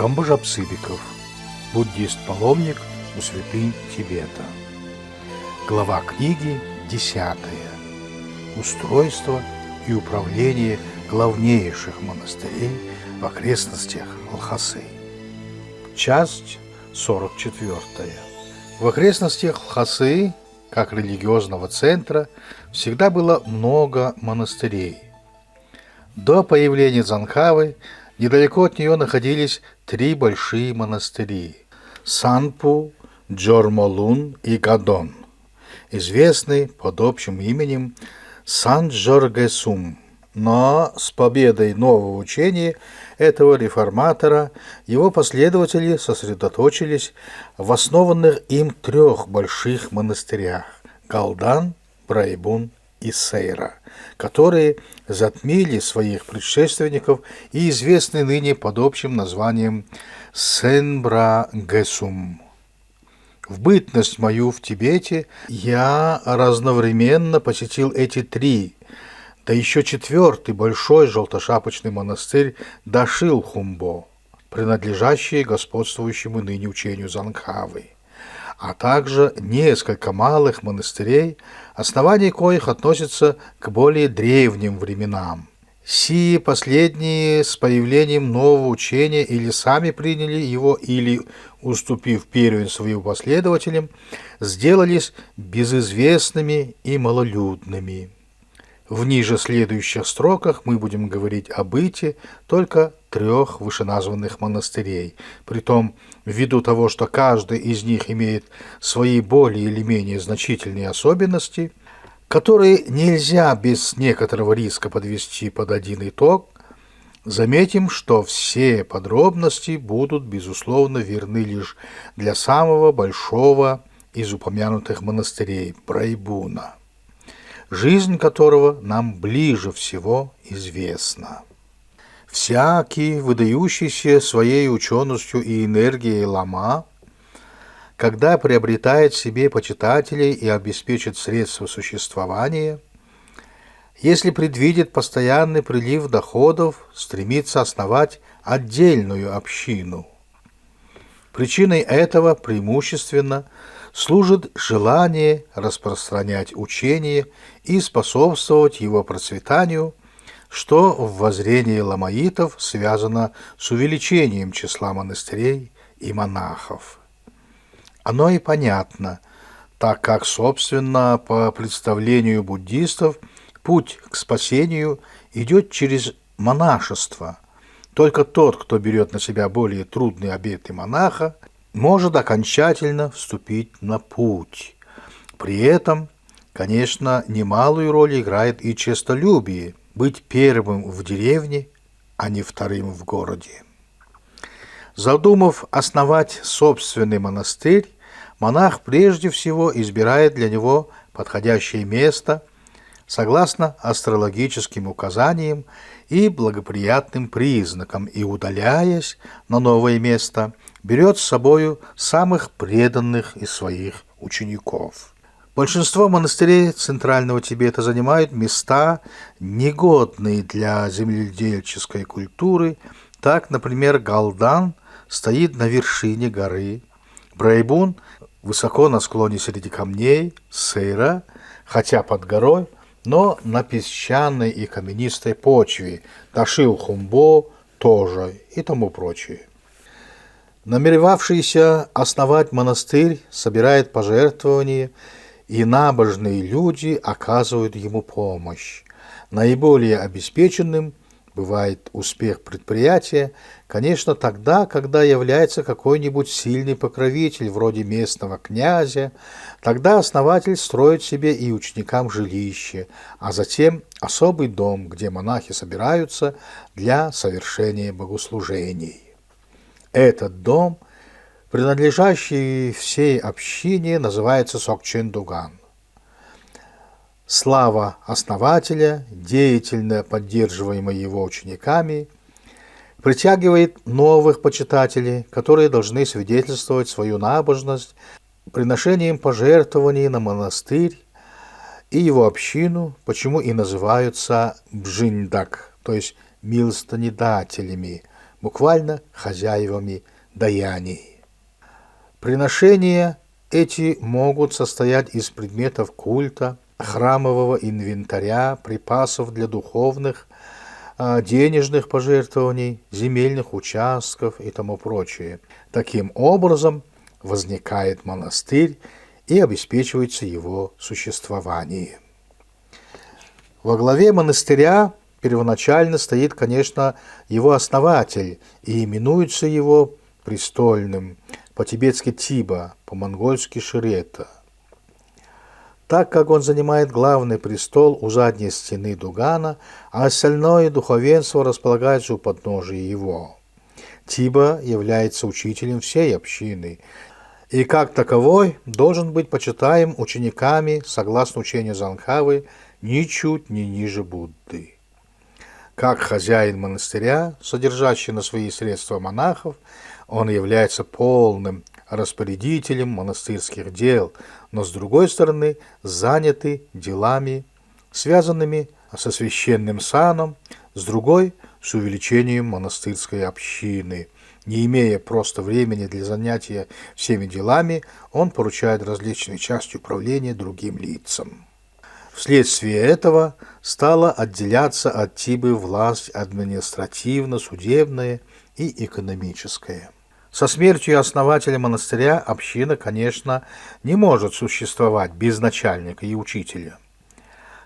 Гамбажап Цыбиков, буддист-паломник у святынь Тибета. Глава книги 10. Устройство и управление главнейших монастырей в окрестностях Лхасы. Часть 44. В окрестностях Лхасы, как религиозного центра, всегда было много монастырей. До появления Дзангхавы недалеко от нее находились 3 большие монастыри – Санпу, Джормолун и Гадон, известный под общим именем Санджоргэсум. Но с победой нового учения этого реформатора его последователи сосредоточились в основанных им 3 больших монастырях – Галдан, Брайбун и Сейра, которые затмили своих предшественников и известны ныне под общим названием Сенбра-Гэсум. В бытность мою в Тибете я разновременно посетил эти 3, да еще 4-й большой желтошапочный монастырь Дашилхумбо, принадлежащий господствующему ныне учению Дзангхавы, а также несколько малых монастырей, основания коих относятся к более древним временам. Сии последние с появлением нового учения или сами приняли его, или, уступив первенство его последователям, сделались безызвестными и малолюдными. В ниже следующих строках мы будем говорить о быте только 3 вышеназванных монастырей. Притом, ввиду того, что каждый из них имеет свои более или менее значительные особенности, которые нельзя без некоторого риска подвести под один итог, заметим, что все подробности будут, безусловно, верны лишь для самого большого из упомянутых монастырей – Брайбуна, жизнь которого нам ближе всего известна. Всякий, выдающийся своей ученостью и энергией лама, когда приобретает себе почитателей и обеспечит средства существования, если предвидит постоянный прилив доходов, стремится основать отдельную общину. Причиной этого преимущественно служит желание распространять учение и способствовать его процветанию, что в воззрении ламаитов связано с увеличением числа монастырей и монахов. Оно и понятно, так как, собственно, по представлению буддистов, путь к спасению идет через монашество. Только тот, кто берет на себя более трудные обеты монаха, может окончательно вступить на путь. При этом, конечно, немалую роль играет и честолюбие – быть первым в деревне, а не вторым в городе. Задумав основать собственный монастырь, монах прежде всего избирает для него подходящее место согласно астрологическим указаниям и благоприятным признакам и, удаляясь на новое место, берет с собою самых преданных из своих учеников. Большинство монастырей Центрального Тибета занимают места, негодные для земледельческой культуры. Так, например, Галдан стоит на вершине горы, Брайбун высоко на склоне среди камней, Сейра, хотя под горой, но на песчаной и каменистой почве, Дашилхумбо тоже и тому прочее. Намеревавшийся основать монастырь собирает пожертвования, и набожные люди оказывают ему помощь. Наиболее обеспеченным бывает успех предприятия, конечно, тогда, когда является какой-нибудь сильный покровитель, вроде местного князя. Тогда основатель строит себе и ученикам жилище, а затем особый дом, где монахи собираются для совершения богослужений. Этот дом, принадлежащий всей общине, называется Сокчен-Дуган. Слава основателя, деятельно поддерживаемая его учениками, притягивает новых почитателей, которые должны свидетельствовать свою набожность приношением пожертвований на монастырь и его общину, почему и называются бжиндак, то есть милостынедателями, буквально хозяевами даяний. Приношения эти могут состоять из предметов культа, храмового инвентаря, припасов для духовных, денежных пожертвований, земельных участков и тому прочее. Таким образом возникает монастырь и обеспечивается его существование. Во главе монастыря первоначально стоит, конечно, его основатель, и именуется его престольным, по-тибетски Тиба, по-монгольски Ширета. Так как он занимает главный престол у задней стены дугана, а остальное духовенство располагается у подножия его. Тиба является учителем всей общины, и как таковой должен быть почитаем учениками, согласно учению Дзангхавы, ничуть не ниже Будды. Как хозяин монастыря, содержащий на свои средства монахов, он является полным распорядителем монастырских дел, но с другой стороны заняты делами, связанными со священным саном, с другой – с увеличением монастырской общины. Не имея просто времени для занятия всеми делами, он поручает различные части управления другим лицам. Вследствие этого стала отделяться от Тибы власть административно-судебная и экономическая. Со смертью основателя монастыря община, конечно, не может существовать без начальника и учителя.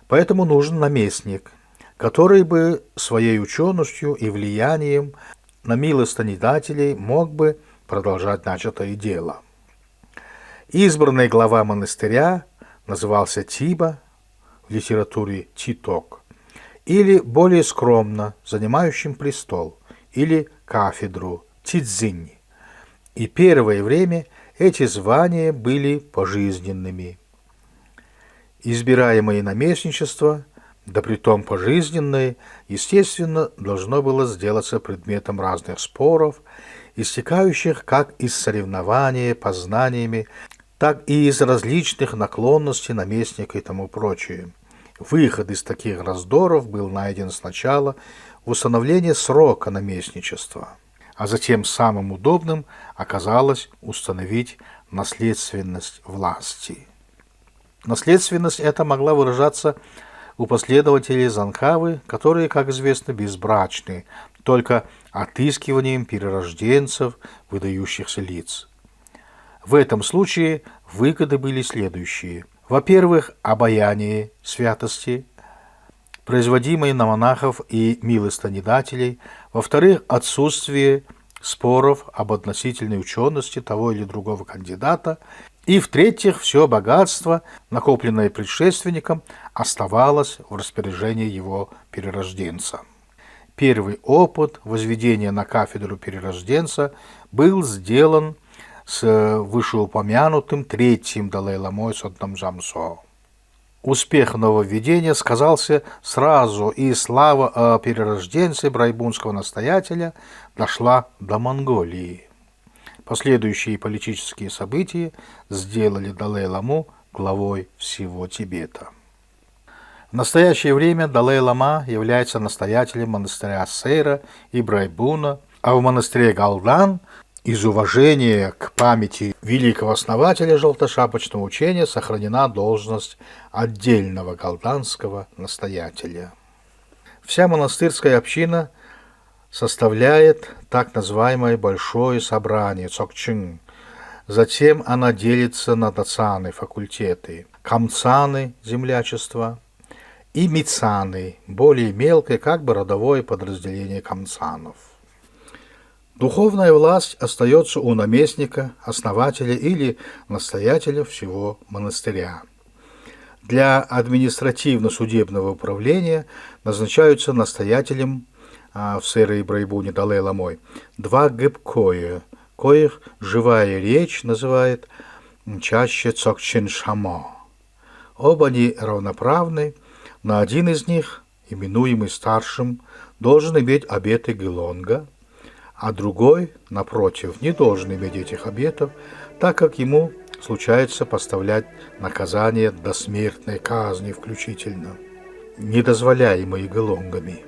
Поэтому нужен наместник, который бы своей ученостью и влиянием на милостынедателей мог бы продолжать начатое дело. Избранный глава монастыря назывался Тиба, в литературе Титок, или более скромно занимающим престол, или кафедру Тидзинь. И первое время эти звания были пожизненными. Избираемое наместничество, да притом пожизненное, естественно, должно было сделаться предметом разных споров, истекающих как из соревнования познаниями, так и из различных наклонностей наместника и тому прочее. Выход из таких раздоров был найден сначала в установлении срока наместничества, а затем самым удобным оказалось установить наследственность власти. Наследственность эта могла выражаться у последователей Дзангхавы, которые, как известно, безбрачны, только отыскиванием перерожденцев, выдающихся лиц. В этом случае выгоды были следующие. Во-первых, обаяние святости, производимое на монахов и милостынедателей. Во-вторых, отсутствие споров об относительной учености того или другого кандидата. И в-третьих, все богатство, накопленное предшественником, оставалось в распоряжении его перерожденца. Первый опыт возведения на кафедру перерожденца был сделан с вышеупомянутым третьим Далай-ламой Соднам Джамсо. Успех нововведения сказался сразу, и слава о перерожденце брайбунского настоятеля дошла до Монголии. Последующие политические события сделали Далай-ламу главой всего Тибета. В настоящее время Далай-лама является настоятелем монастыря Сейра и Брайбуна, а в монастыре Галдан из уважения к памяти великого основателя желтошапочного учения сохранена должность отдельного галданского настоятеля. Вся монастырская община составляет так называемое большое собрание Цокчин. Затем она делится на дацаны, факультеты, камцаны, землячество, и мицаны, более мелкое, как бы родовое подразделение камцанов. Духовная власть остается у наместника, основателя или настоятеля всего монастыря. Для административно-судебного управления назначаются настоятелем в Сейре и Брайбуне Далай-ламой два гыбкоя, коих живая речь называет чаще Цокчин Шамо. Оба они равноправны, но один из них, именуемый старшим, должен иметь обеты Гелонга, а другой, напротив, не должен иметь этих обетов, так как ему случается поставлять наказание до смертной казни включительно, недозволяемые Гелонгами.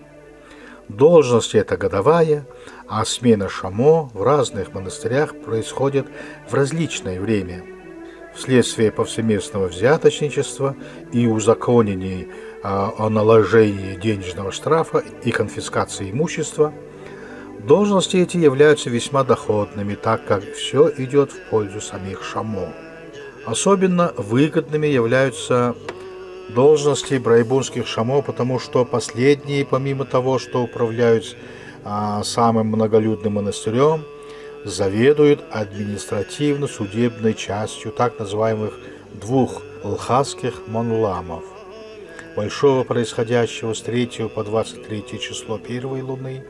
Должность эта годовая, а смена шамо в разных монастырях происходит в различное время. Вследствие повсеместного взяточничества и узаконений о наложении денежного штрафа и конфискации имущества, должности эти являются весьма доходными, так как все идет в пользу самих шамо. Особенно выгодными являются должности брайбунских шамо, потому что последние, помимо того, что управляют самым многолюдным монастырем, заведуют административно-судебной частью так называемых двух лхасских монламов, большого, происходящего с 3 по 23 число первой луны,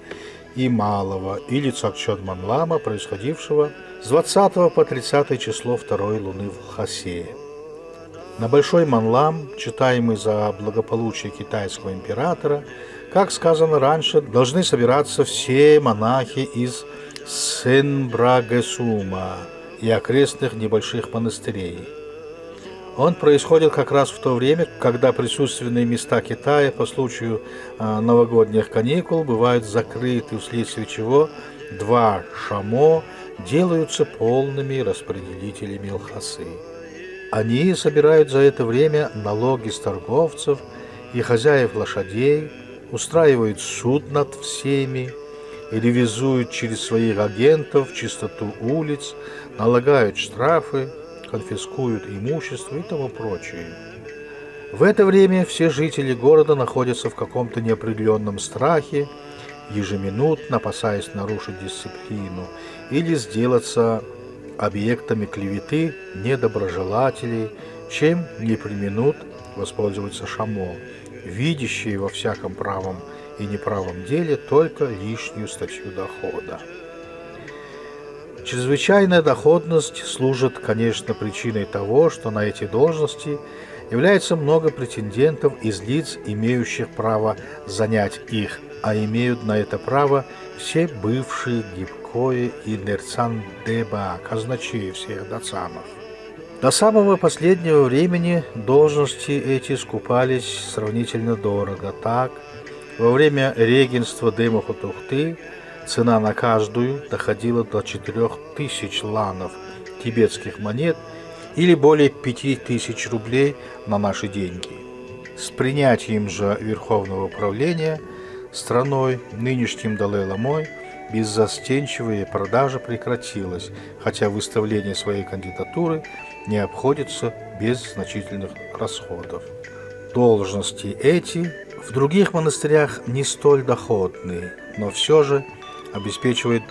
и малого, или цакчон монлама, происходившего с 20 по 30 число второй луны в Лхасе. На большой монлам, читаемый за благополучие китайского императора, как сказано раньше, должны собираться все монахи из Сенбрагесума и окрестных небольших монастырей. Он происходит как раз в то время, когда присутственные места Китая по случаю новогодних каникул бывают закрыты, вследствие чего два шамо делаются полными распределителями Лхасы. Они собирают за это время налоги с торговцев и хозяев лошадей, устраивают суд над всеми, ревизуют через своих агентов чистоту улиц, налагают штрафы, конфискуют имущество и тому прочее. В это время все жители города находятся в каком-то неопределенном страхе, ежеминутно опасаясь нарушить дисциплину или сделаться объектами клеветы недоброжелателей, чем не преминут воспользоваться шамо, видящие во всяком правом и неправом деле только лишнюю статью дохода. Чрезвычайная доходность служит, конечно, причиной того, что на эти должности является много претендентов из лиц, имеющих право занять их, а имеют на это право все бывшие гибкое и нерцан-деба, казначеи всех дацанов. До самого последнего времени должности эти скупались сравнительно дорого. Так, во время регенства Демохотухты цена на каждую доходила до 4000 ланов тибетских монет или более 5000 рублей на наши деньги. С принятием же верховного управления страной нынешним Далай-ламой беззастенчивая продажа прекратилась, хотя выставление своей кандидатуры не обходится без значительных расходов. Должности эти в других монастырях не столь доходные, но все же обеспечивает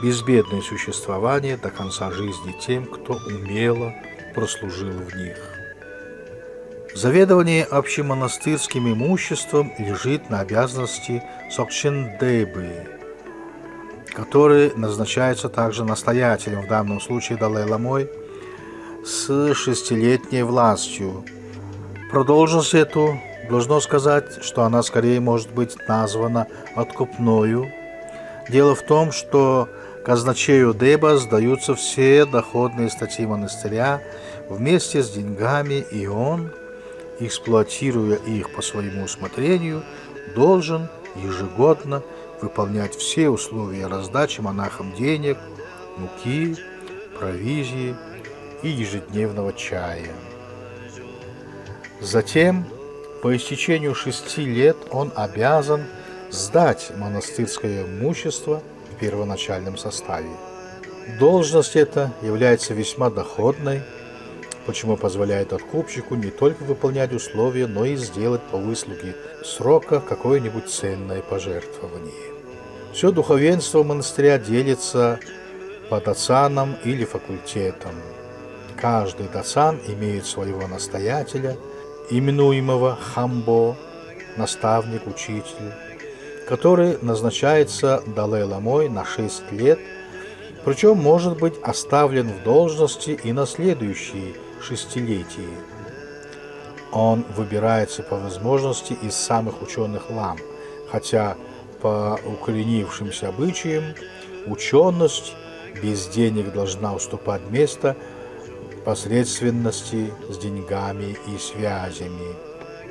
безбедное существование до конца жизни тем, кто умело прослужил в них. Заведование общемонастырским имуществом лежит на обязанности сокчен-дэбы, который назначается также настоятелем, в данном случае Далай-ламой, с 6-летней властью. Про должность эту должно сказать, что она скорее может быть названа откупною. Дело в том, что казначею Деба сдаются все доходные статьи монастыря вместе с деньгами, и он, эксплуатируя их по своему усмотрению, должен ежегодно выполнять все условия раздачи монахам денег, муки, провизии и ежедневного чая. Затем, по истечению 6 лет, он обязан сдать монастырское имущество в первоначальном составе. Должность эта является весьма доходной, почему позволяет откупщику не только выполнять условия, но и сделать по выслуге срока какое-нибудь ценное пожертвование. Все духовенство монастыря делится по дацанам или факультетам. Каждый дацан имеет своего настоятеля, именуемого хамбо, наставник, учитель, который назначается Далай-ламой на 6 лет, причем может быть оставлен в должности и на следующие 6-летия. Он выбирается по возможности из самых ученых лам, хотя по укоренившимся обычаям ученость без денег должна уступать место посредственности с деньгами и связями.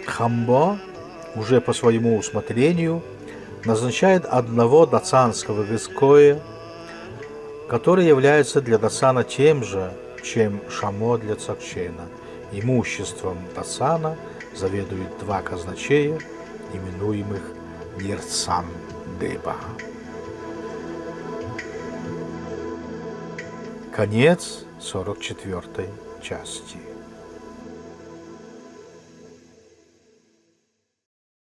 Хамбо уже по своему усмотрению назначает одного дацанского вискоя, который является для дацана тем же, чем шамо для цакчена. Имуществом дацана заведуют два казначея, именуемых Нирцан Деба. Конец 44 части.